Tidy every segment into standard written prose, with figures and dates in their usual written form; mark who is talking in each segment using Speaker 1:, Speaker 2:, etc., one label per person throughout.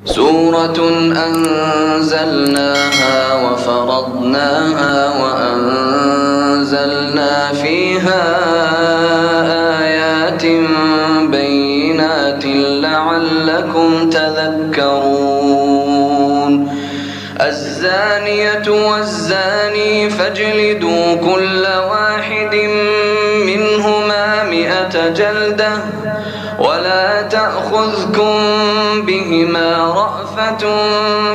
Speaker 1: سورة أنزلناها وفرضناها وأنزلنا فيها آيات بينات لعلكم تذكرون الزانية والزاني فاجلدوا كل واحد منهما 100 جلدة ولا تأخذكم بهما رأفة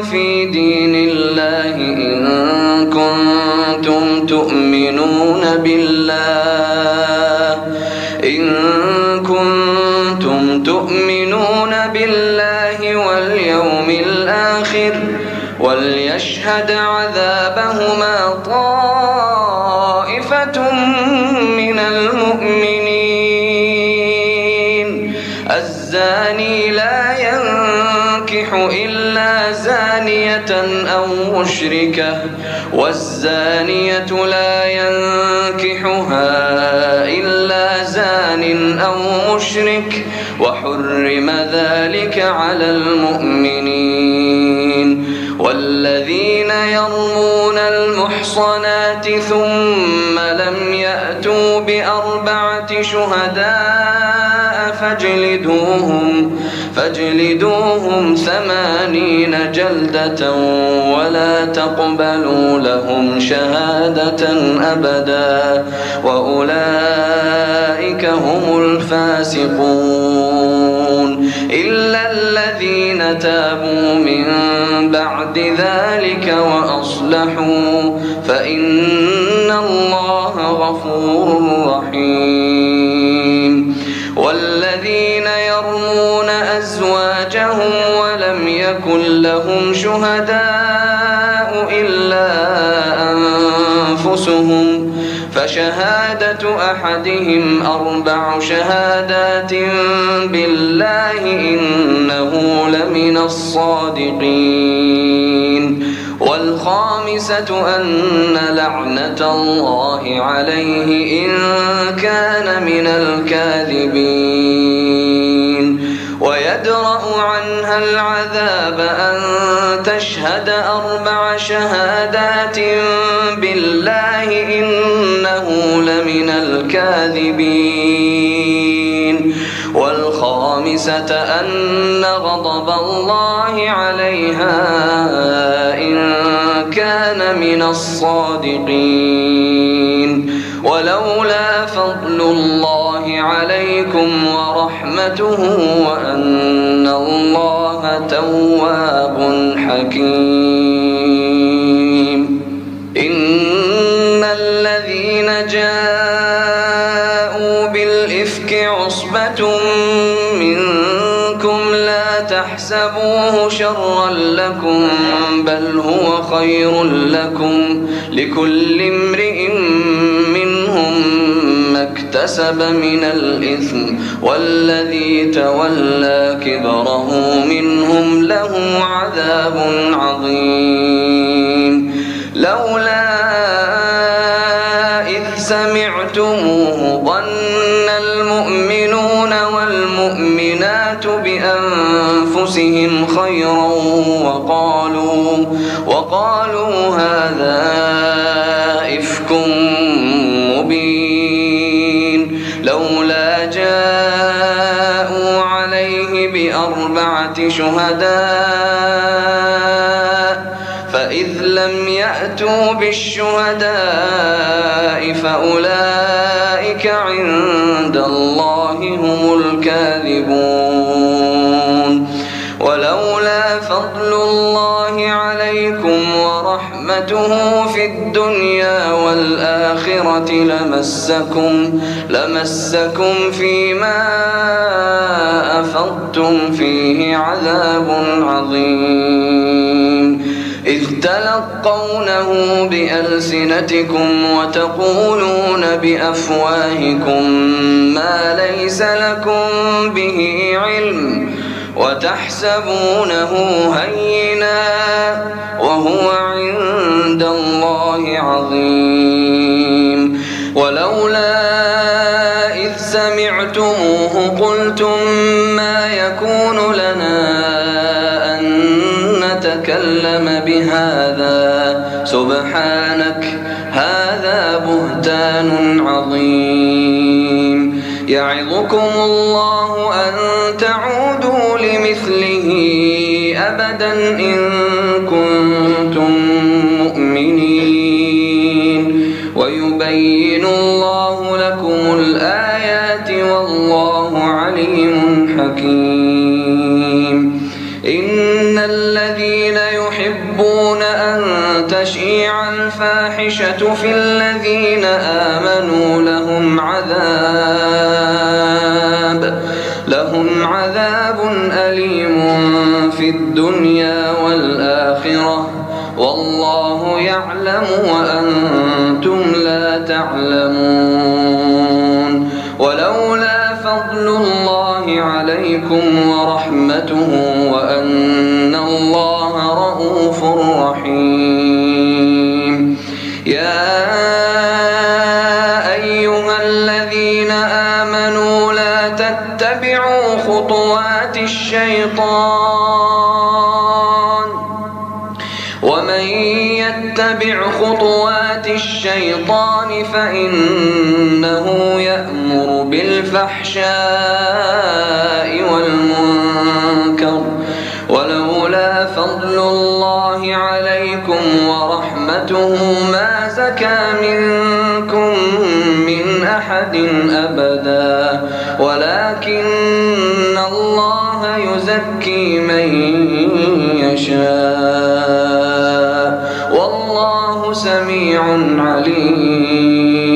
Speaker 1: في دين الله إن كنتم تؤمنون بالله واليوم الآخر وليشهد عذابهما طائفة من المؤمنين الزاني لا ينكح إلا زانية أو مشركة والزانية لا ينكحها إلا زان أو مشرك وحرم ذلك على المؤمنين والذين يرمون المحصنات ثم لم يأتوا ب4 شهداء فاجلدوهم 80 جلدة ولا تقبلوا لهم شهادة أبدا وأولئك هم الفاسقون إلا الذين تابوا من بعد ذلك وأصلحوا فإن الله غفور رحيم والذين يرمون أزواجهم ولم يكن لهم شهداء إلا أنفسهم فشهادة أحدهم 4 شهادات بالله إنه لمن الصادقين والخامسة أن لعنة الله عليه إن كان من الكاذبين ويدرأ عنها العذاب أن تشهد 4 شهادات بالله إنه لمن الكاذبين والخامسة أن غضب الله عليها إن كان من الصادقين ولولا فضل الله عليكم ورحمته وأن الله تواب حكيم إن الذين جاءوا بالإفك عصبة منكم لا تحسبوه شرا لكم بل هو خير لكم لكل امرئ منهم ما اكتسب من الإثم والذي تولى كبره منهم له عذاب عظيم لولا إذ سمعتموه ظن المؤمنون والمؤمنات بأنفسهم خيرا وقالوا هذا إفك مبين لولا جاءوا عليه ب4 شهداء فإذ لم يأتوا بالشهداء فأولئك عند الله هم الكاذبون ولولا فضل الله عليكم ورحمته في الدنيا والآخرة لمسكم فيما أفضتم فيه عذاب عظيم إذ تلقونه بألسنتكم وتقولون بأفواهكم ما ليس لكم به علم وتحسبونه هينا وهو عند الله عظيم ولولا إذ سمعتموه قلتم ما يكون لنا أن يتكلم بهذا سبحانك هذا بهتان عظيم. يعظكم الله أن تعودوا لمثله أبدا إن كنتم مؤمنين ويبين الله لكم الآيات والله عليم حكيم. إن الذين يحبون أن تشيع الفاحشة في الذين آمنوا لهم عذاب أليم في الدنيا والآخرة والله يعلم وأنتم لا تعلمون. ولولا فضل الله عليكم ورحمته وأن الله رءوف رحيم. يا أيها الذين آمنوا لا تتبعوا خطوات الشيطان ومن يتبع خطوات الشيطان فإنه يأمر بالفحشاء والمنكر ولولا فضل الله عليكم ورحمته ما زكى منكم من أحد أبدا ولكن الله يزكي من يشاء والله سميع عليم.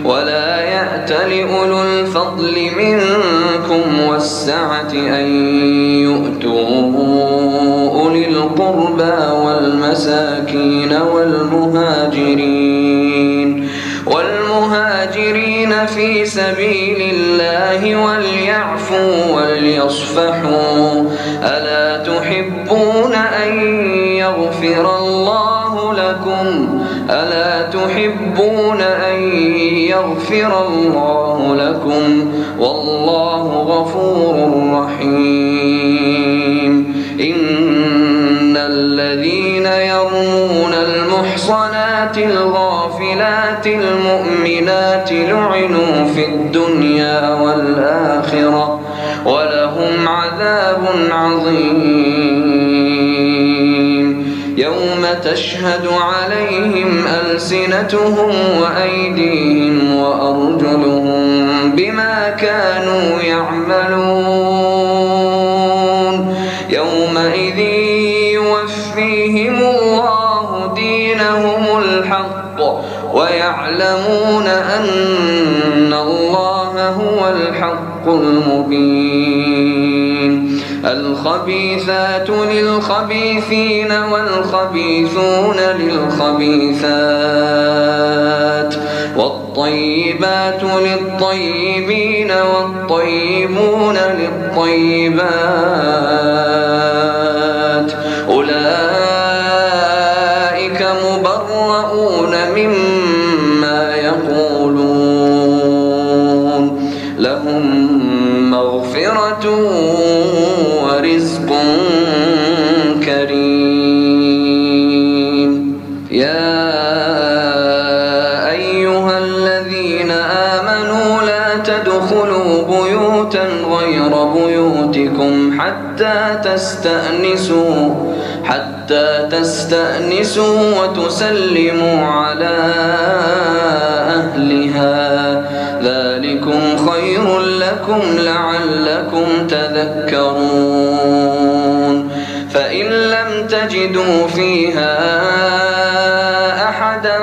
Speaker 1: ولا يأت لأولو الفضل منكم والسعة أن يؤتوا أولي القربى والمساكين والمهاجرين في سبيل الله وليعفوا وليصفحوا ألا تحبون أن يغفر الله لكم والله غفور رحيم. إن الذين يرمون المحصنات الغافلات المؤمنات لعنوا في الدنيا والآخرة ولهم عذاب عظيم. يوم تشهد عليهم ألسنتهم وأيديهم وأرجلهم بما كانوا يعملون. يومئذ يوفيهم الله دينهم الحق ويعلمون أن الله هو الحق المبين. الخبيثات للخبيثين والخبيثون للخبيثات والطيبات للطيبين والطيبون للطيبات أولئك مبرؤون مما يقولون لهم مغفرة ورزق كريم. يا أيها الذين آمنوا لا تدخلوا بيوتا غير بيوتكم حتى تستأنسوا وتسلموا على أهلها ذلكم خير لكم لعلكم تذكرون. فإن لم تجدوا فيها أحدا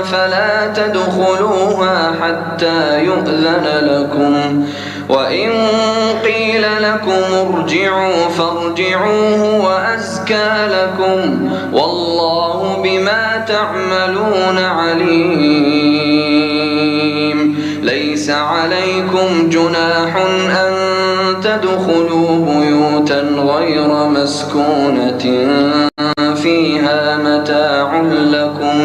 Speaker 1: فلا تدخلوها حتى يؤذن لكم وإن قيل لكم ارجعوا فارجعوا هو أزكى لكم والله بما تعملون عليم. ليس عليكم جناح أن تدخلوا بيوتا غير مسكونة فيها متاع لكم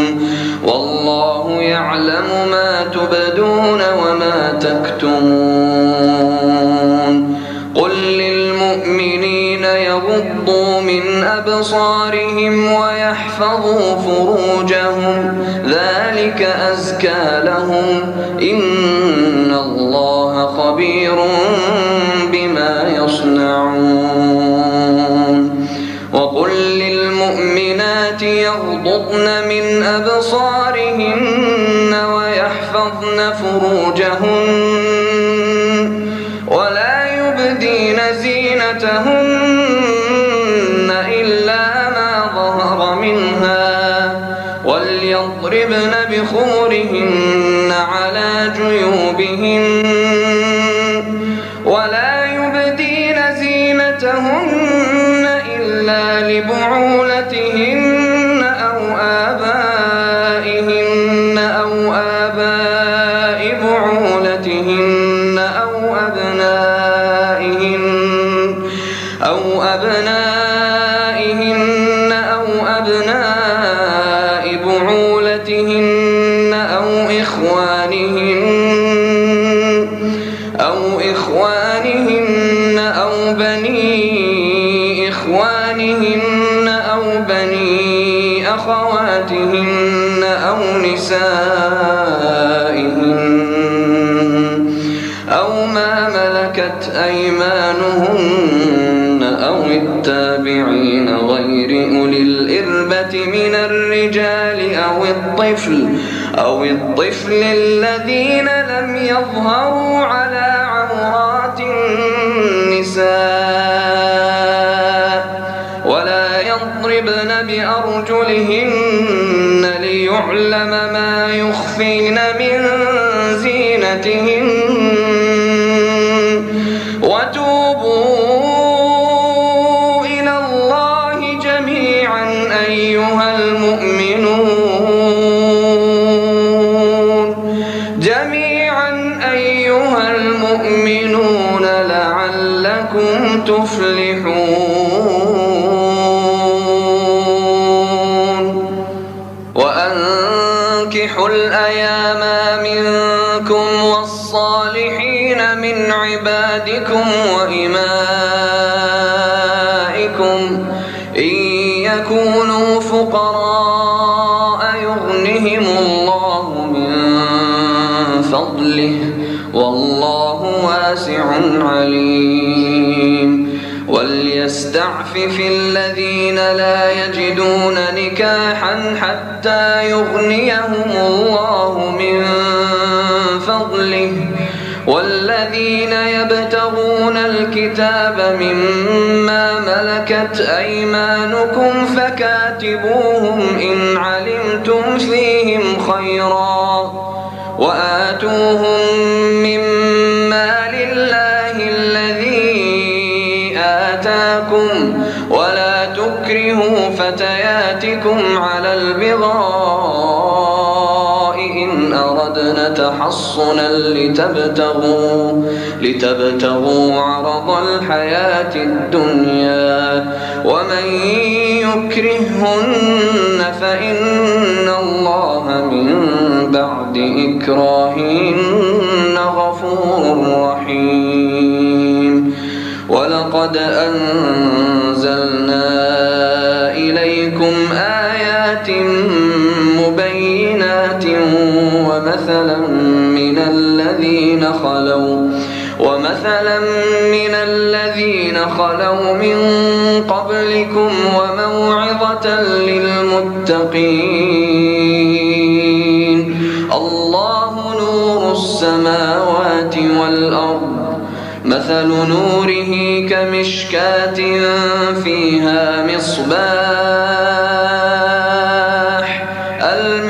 Speaker 1: والله يعلم ما تبدون وما تكتمون. قل للمؤمنين يغضوا من أبصارهم ويحفظوا فروجهم ذلك أزكى لهم إن الله خبير بما يصنعون وقل للمؤمنات يغضضن من أبصارهن ويحفظن فروجهن ولا يبدين زينتهن إلا ما ظهر منها وليضربن بخمرهن على جيوبهن ولا يبدين زينتهن إلا لبعولتهن أو آبائهن أو آباء بعولتهن أو أبنائهن أو أبناء بعولتهن أو إخوانهن أو بني إخوانهن أو بني أخواتهن أو نسائهن أو ما ملكت أيمانهن أو التابعين غير أولي الإربة من الرجال أو الطفل الذين لم يظهروا على عورات النساء ولا يضربن بأرجلهن ليعلم ما يخفين من زينتهن وتوبوا إلى الله جميعا أيها المؤمنون لعلكم تفلحون وأنكحوا الأيام منكم والصالحين من عبادكم وإمائكم إن يكونوا فقراء يغنهم الله من فضله والله واسع عليم وليستعفف الذين لا يجدون نكاحا حتى يغنيهم الله من فضله والذين يبتغون الكتاب مما ملكت أيمانكم فكاتبوهم إن علمتم فيهم خيرا وآتوهم مما لله الذي آتاكم ولا تكرهوا فتياتكم على البغاء إن أردنا تحصنا لتبتغوا عرض الحياة الدنيا ومن يكرههن فإن الله من بعد إكراههن غفور رحيم ولقد أنزلنا إليكم آيات مبينات ومثلا من الذين خلوا من قبلكم وموعظة للمتقين الله نور السماوات والأرض مثل نوره كمشكاة فيها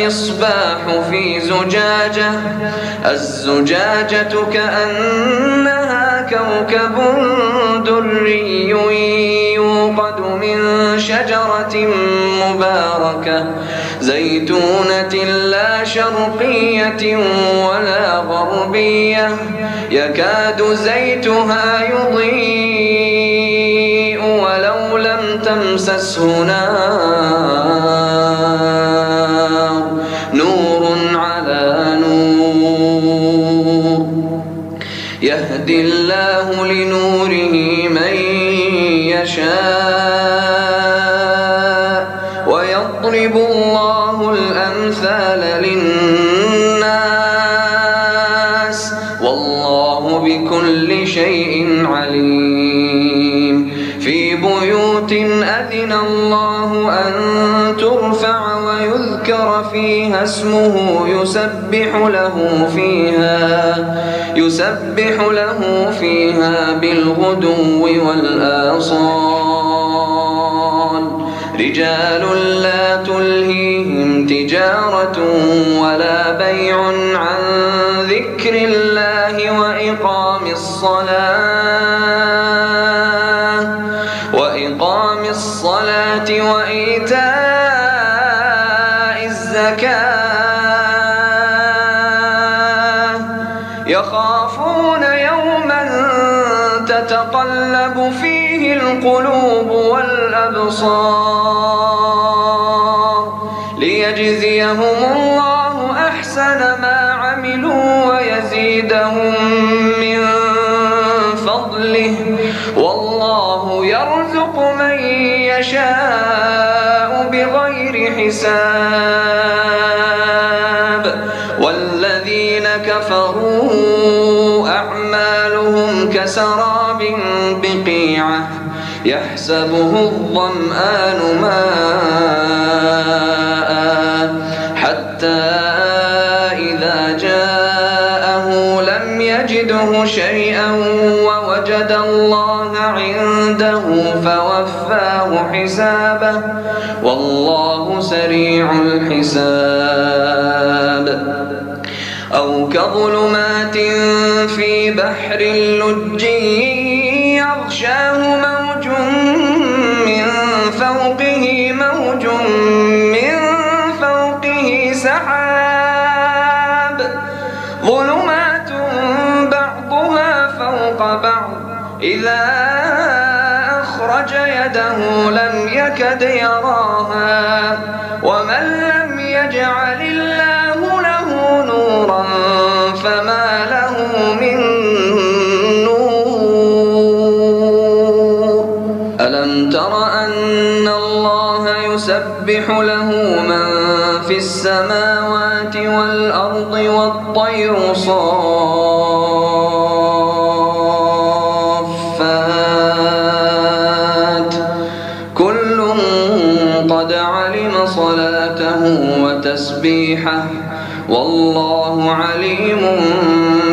Speaker 1: المصباح في زجاجة الزجاجة كأنها كوكب دري يوقد من شجرة مباركة زيتونة لا شرقية ولا غربية يكاد زيتها يضيء ولو لم تمسسه نار نور على نور يهدي الله لنوره من يشاء ويضرب الله الأمثال للناس والله بكل شيء عليم. في بيوت أذن الله أن ترفع ويذكر فيها اسمه يسبح له فيها بالغدو والآصال رجال لا تلهيهم تجارة ولا بيع عن ذكر الله وإقام الصلاة وإيتاء الزكاة يخافون يوما تتقلب فيه القلوب والأبصار ليجزيهم الله أحسن ما عملوا ويزيدهم من فضله والله يرزق من يشاء بغير حساب. والذين كفروا أعمالهم كسراب بقيعة يحسبه الظمآن ماء حتى إذا جاءه لم يجده شيئا ووجد الله عنده فوفاه حسابه والله سريع الحساب. أو كظلمات في بحر لجي يغشاه موج من فوقه سحاب ظلمات بعضها فوق بعض إذا أخرج يده لم يكد يراها ومن لم يجعل الله له نورا فما له من نور. ألم تر أن الله يسبح له من في السماوات والأرض والطير صافات كل قد علم صلاته وتسبيحه والله عليم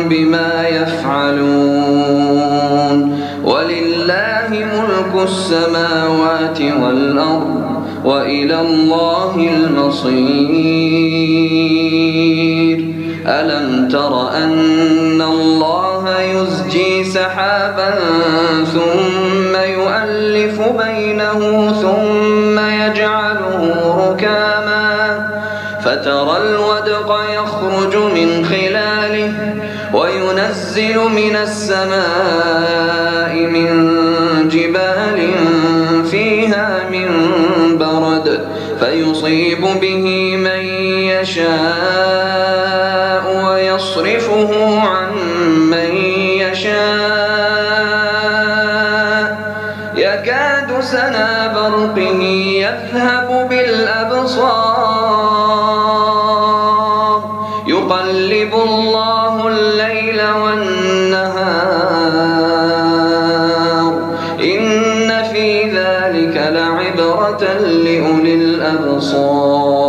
Speaker 1: بما يفعلون. ولله ملك السماوات والأرض وإلى الله المصير. ألم تر أن الله يزجي سحابا ثم يؤلف بينه ثم يجعله ركاما فترى الودق يخرج من خلاله وينزل من السماء من جبال فيها من برد فيصيب به من يشاء ويصرفه عن من يشاء يكاد سنا برقه يذهب بالأبصار يقلب الله الليل والنهار إن في ذلك لعبرة لأولي الأبصار.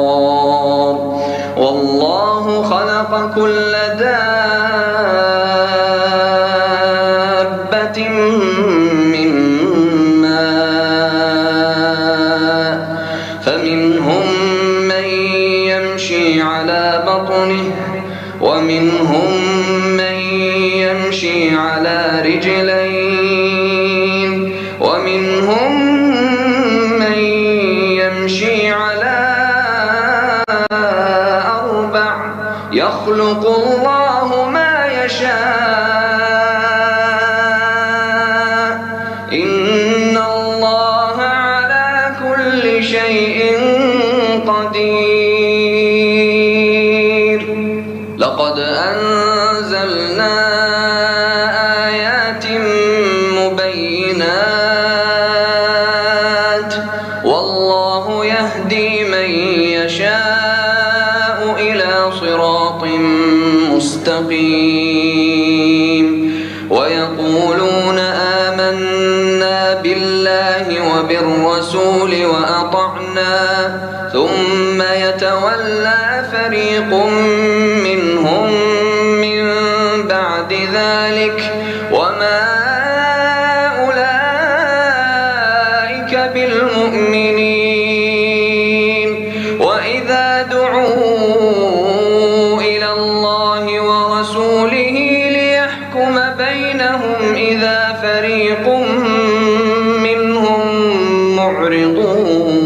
Speaker 1: والله خلق كل دابة من ماء فمنهم من يمشي على بطنه ومنهم من يمشي على رجلين ومنهم من يمشي على أربع يخلق الله ما يشاء إن الله على كل شيء قدير. لقد أنزلنا آيات مبينات والله يهدي من يشاء إلى صراط مستقيم ويقولون آمنا بالله وبالرسول وأطعنا ثم يتولى فريق منهم من بعد ذلك وما أولئك بالمؤمنين وإذا دعوا إلى الله ورسوله ليحكم بينهم إذا فريق منهم معرضون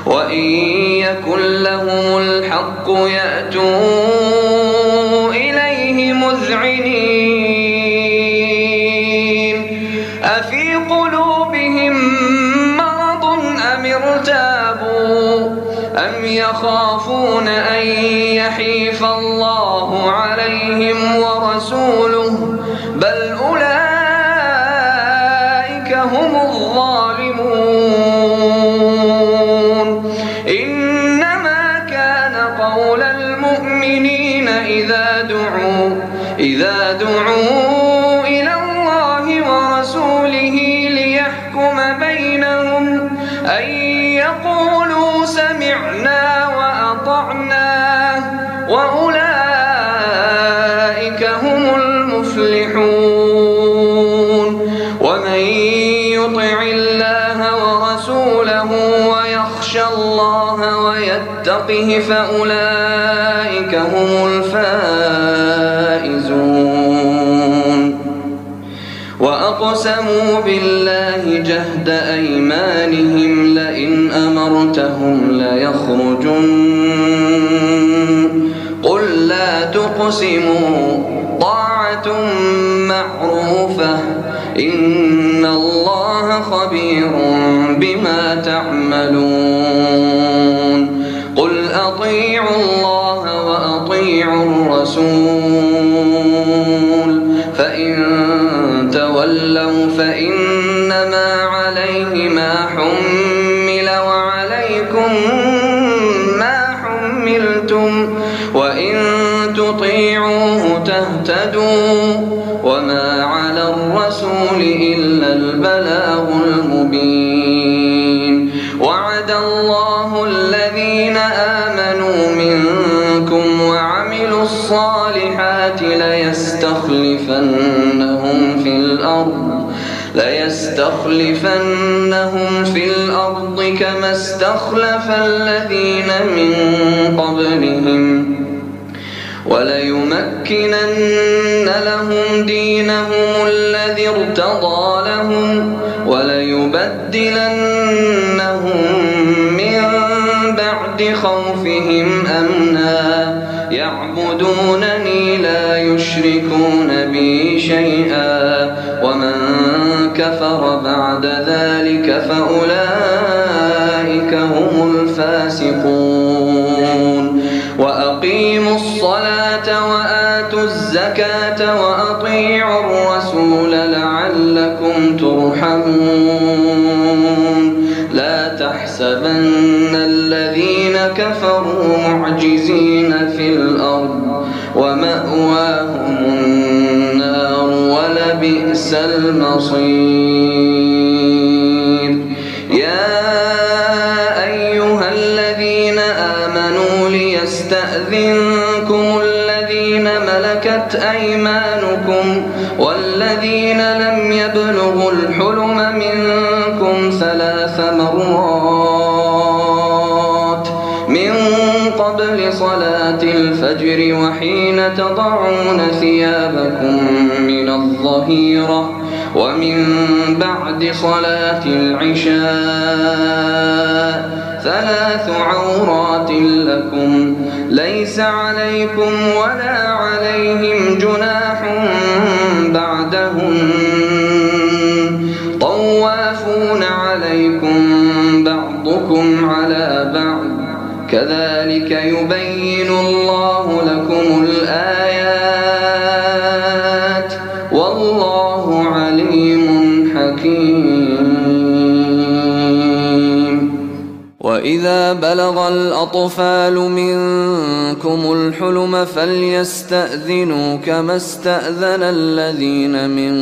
Speaker 1: وإن يكن لهم الحق يأتوا إليه مذعنين أفي قلوبهم مرض أم ارتابوا أم يخافون أن يحيف الله عليهم ورسوله بل أولئك هم الظالمون إنما كان قول المؤمنين إذا دعوا إلى الله ورسوله ليحكم بينهم أن يقولوا سمعنا وأطعنا وأولئك هم المفلحون ومن يطع الله ورسوله ويخشى الله ويتقه فأولئك هم الفائزون وأقسموا بالله جهد أيمانهم لئن أمرتهم ليخرجن قل لا تقسموا طاعة معروفة إن الله خبير بما تعملون قل أطيعوا الله وأطيعوا الرسول فإن تولوا فإنما عليه ما حمل وعليكم ما حملتم وإن تطيعوه تهتدوا وما على الرسول إلا البلاغ المبين وعد الله الذين آمنوا منكم وعملوا الصالحات ليستخلفنهم في الأرض كما استخلف الذين من قبلهم وليمكنن لهم دينهم الذي ارتضى لهم وليبدلنهم من بعد خوفهم أمنا يعبدونني لا يشركون بي شيئا ومن كفر بعد ذلك فأولئك هم الفاسقون وأقيموا الصلاة وآتوا الزكاة وأطيعوا الرسول لعلكم ترحمون لا تحسبن الذين كفروا معجزين في الأرض ومأواهم النار ولبئس المصير يا أيها الذين آمنوا ليستأذنكم الذين ملكت أيمانكم والذين لم يبلغوا الحلم منكم 3 مرات من قبل صلاة الفجر وحين تضعون ثيابكم من الظهيرة ومن بعد صلاة العشاء 3 عورات لكم ليس عليكم ولا عليهم جناح بعدهم طوافون عليكم بعضكم على بعض كذلك يبين الله لكم الآيات والله عليم حكيم وإذا بلغ الأطفال منكم الحلم فليستأذنوا كما استأذن الذين من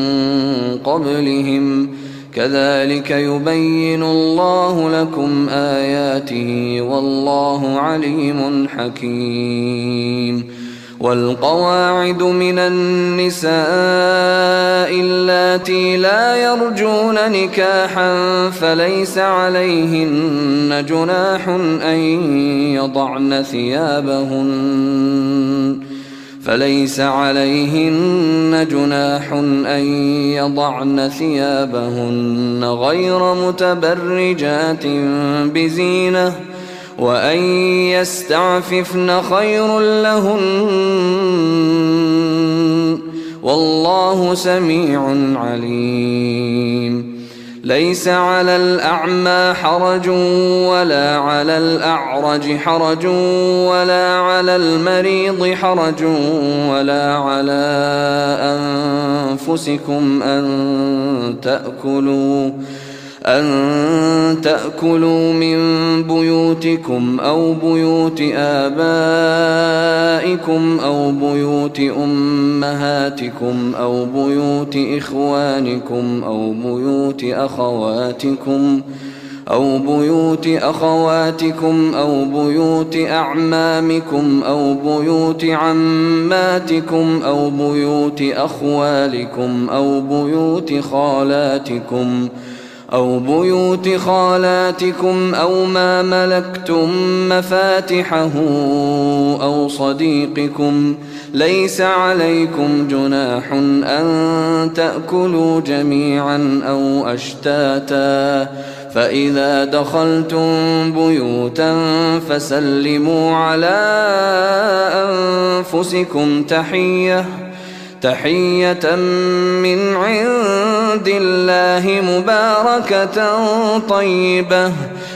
Speaker 1: قبلهم كذلك يبين الله لكم آياته والله عليم حكيم. والقواعد من النساء اللاتي لا يرجون نكاحا فليس عليهن جناح أن يضعن ثيابهن غير متبرجات بزينة وأن يستعففن خير لهن والله سميع عليم. ليس على الأعمى حرج ولا على الأعرج حرج ولا على المريض حرج ولا على أنفسكم أن تأكلوا من بيوتكم أو بيوت آبائكم أو بيوت أمهاتكم أو بيوت إخوانكم أو بيوت أخواتكم أو بيوت أعمامكم أو بيوت عماتكم أو بيوت أخوالكم أو بيوت خالاتكم أو ما ملكتم مفاتحه أو صديقكم. ليس عليكم جناح أن تأكلوا جميعا أو أشتاتا فإذا دخلتم بيوتا فسلموا على أنفسكم تحية من عند الله مباركة طيبة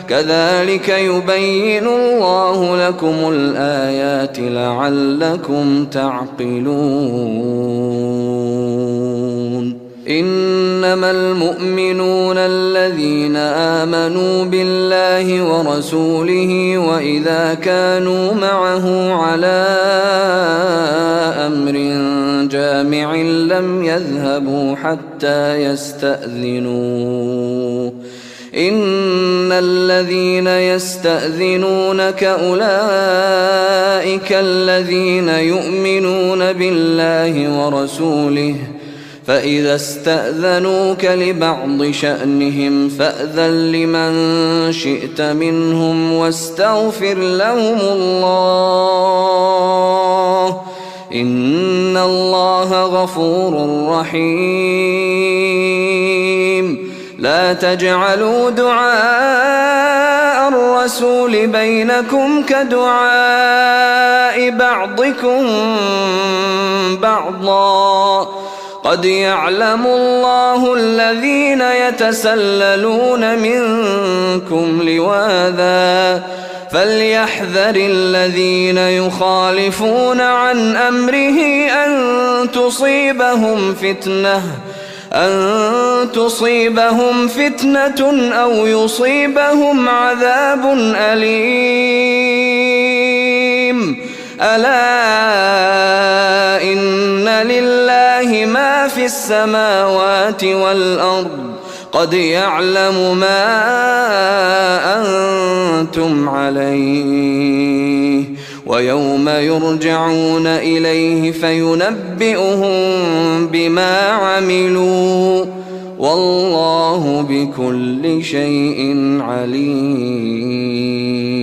Speaker 1: كذلك يبين الله لكم الآيات لعلكم تعقلون. إنما المؤمنون الذين آمنوا بالله ورسوله وإذا كانوا معه على أمر جامع لم يذهبوا حتى يستأذنوه. إن الذين يستأذنونك أولئك الذين يؤمنون بالله ورسوله فإذا استأذنوك لبعض شأنهم فأذن لمن شئت منهم واستغفر لهم الله إن الله غفور رحيم. لا تجعلوا دعاء الرسول بينكم كدعاء بعضكم بعضا قد يعلم الله الذين يتسللون منكم لواذا فليحذر الذين يخالفون عن أمره أن تصيبهم فتنة أو يصيبهم عذاب أليم. ألا إن لله ما في السماوات والأرض قد يعلم ما أنتم عليه ويوم يرجعون إليه فينبئهم بما عملوا والله بكل شيء عليم.